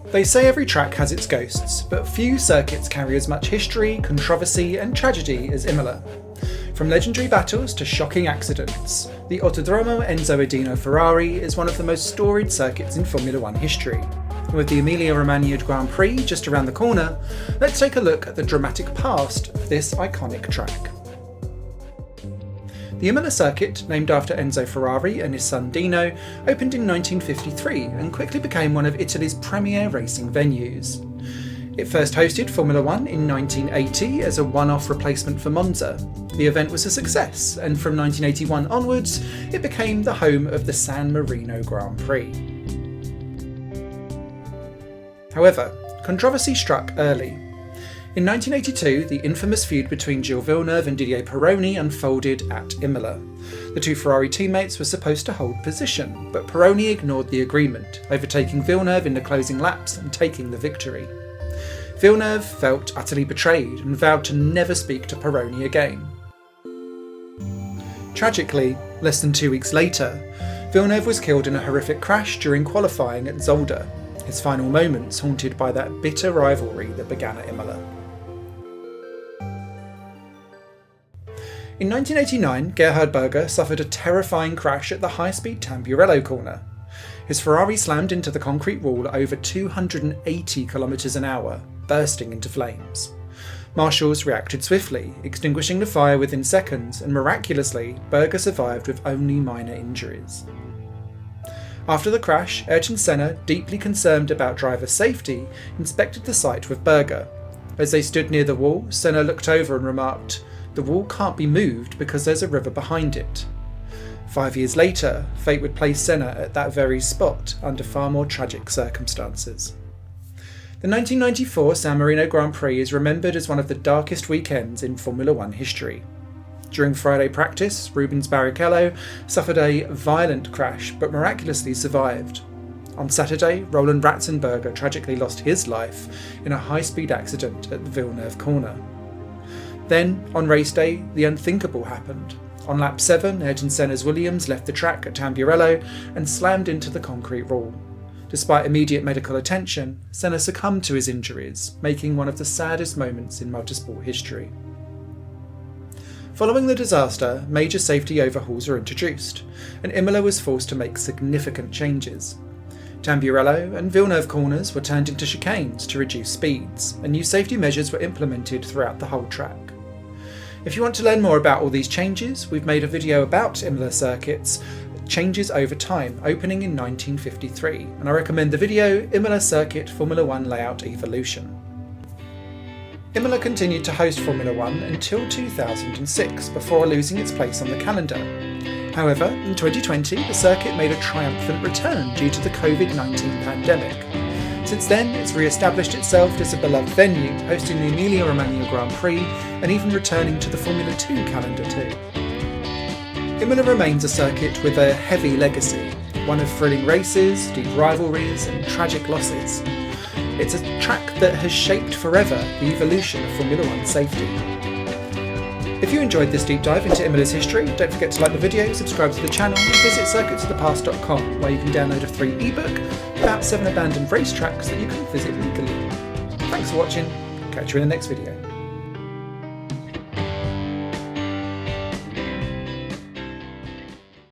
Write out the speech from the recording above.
They say every track has its ghosts, but few circuits carry as much history, controversy and tragedy as Imola. From legendary battles to shocking accidents, the Autodromo Enzo and Dino Ferrari is one of the most storied circuits in Formula One history. With the Emilia-Romagna Grand Prix just around the corner, let's take a look at the dramatic past of this iconic track. The Imola circuit, named after Enzo Ferrari and his son Dino, opened in 1953 and quickly became one of Italy's premier racing venues. It first hosted Formula One in 1980 as a one-off replacement for Monza. The event was a success, and from 1981 onwards, it became the home of the San Marino Grand Prix. However, controversy struck early. In 1982, the infamous feud between Gilles Villeneuve and Didier Pironi unfolded at Imola. The two Ferrari teammates were supposed to hold position, but Pironi ignored the agreement, overtaking Villeneuve in the closing laps and taking the victory. Villeneuve felt utterly betrayed and vowed to never speak to Pironi again. Tragically, less than 2 weeks later, Villeneuve was killed in a horrific crash during qualifying at Zolder, his final moments haunted by that bitter rivalry that began at Imola. In 1989, Gerhard Berger suffered a terrifying crash at the high-speed Tamburello corner. His Ferrari slammed into the concrete wall at over 280 km an hour, bursting into flames. Marshals reacted swiftly, extinguishing the fire within seconds, and miraculously, Berger survived with only minor injuries. After the crash, Ayrton Senna, deeply concerned about driver safety, inspected the site with Berger. As they stood near the wall, Senna looked over and remarked, "The wall can't be moved because there's a river behind it." 5 years later, fate would place Senna at that very spot under far more tragic circumstances. The 1994 San Marino Grand Prix is remembered as one of the darkest weekends in Formula One history. During Friday practice, Rubens Barrichello suffered a violent crash but miraculously survived. On Saturday, Roland Ratzenberger tragically lost his life in a high-speed accident at the Villeneuve corner. Then, on race day, the unthinkable happened. On lap 7, Ayrton Senna's Williams left the track at Tamburello and slammed into the concrete wall. Despite immediate medical attention, Senna succumbed to his injuries, making one of the saddest moments in motorsport history. Following the disaster, major safety overhauls were introduced, and Imola was forced to make significant changes. Tamburello and Villeneuve corners were turned into chicanes to reduce speeds, and new safety measures were implemented throughout the whole track. If you want to learn more about all these changes, we've made a video about Imola circuits, changes over time, opening in 1953, and I recommend the video Imola Circuit Formula One Layout Evolution. Imola continued to host Formula One until 2006 before losing its place on the calendar. However, in 2020 the circuit made a triumphant return due to the COVID-19 pandemic. Since then, it's re-established itself as a beloved venue, hosting the Emilia-Romagna Grand Prix and even returning to the Formula 2 calendar too. Imola remains a circuit with a heavy legacy, one of thrilling races, deep rivalries and tragic losses. It's a track that has shaped forever the evolution of Formula One safety. If you enjoyed this deep dive into Imola's history, don't forget to like the video, subscribe to the channel and visit circuitsofthepast.com, where you can download a free ebook about 7 abandoned racetracks that you can visit legally. Thanks for watching, catch you in the next video.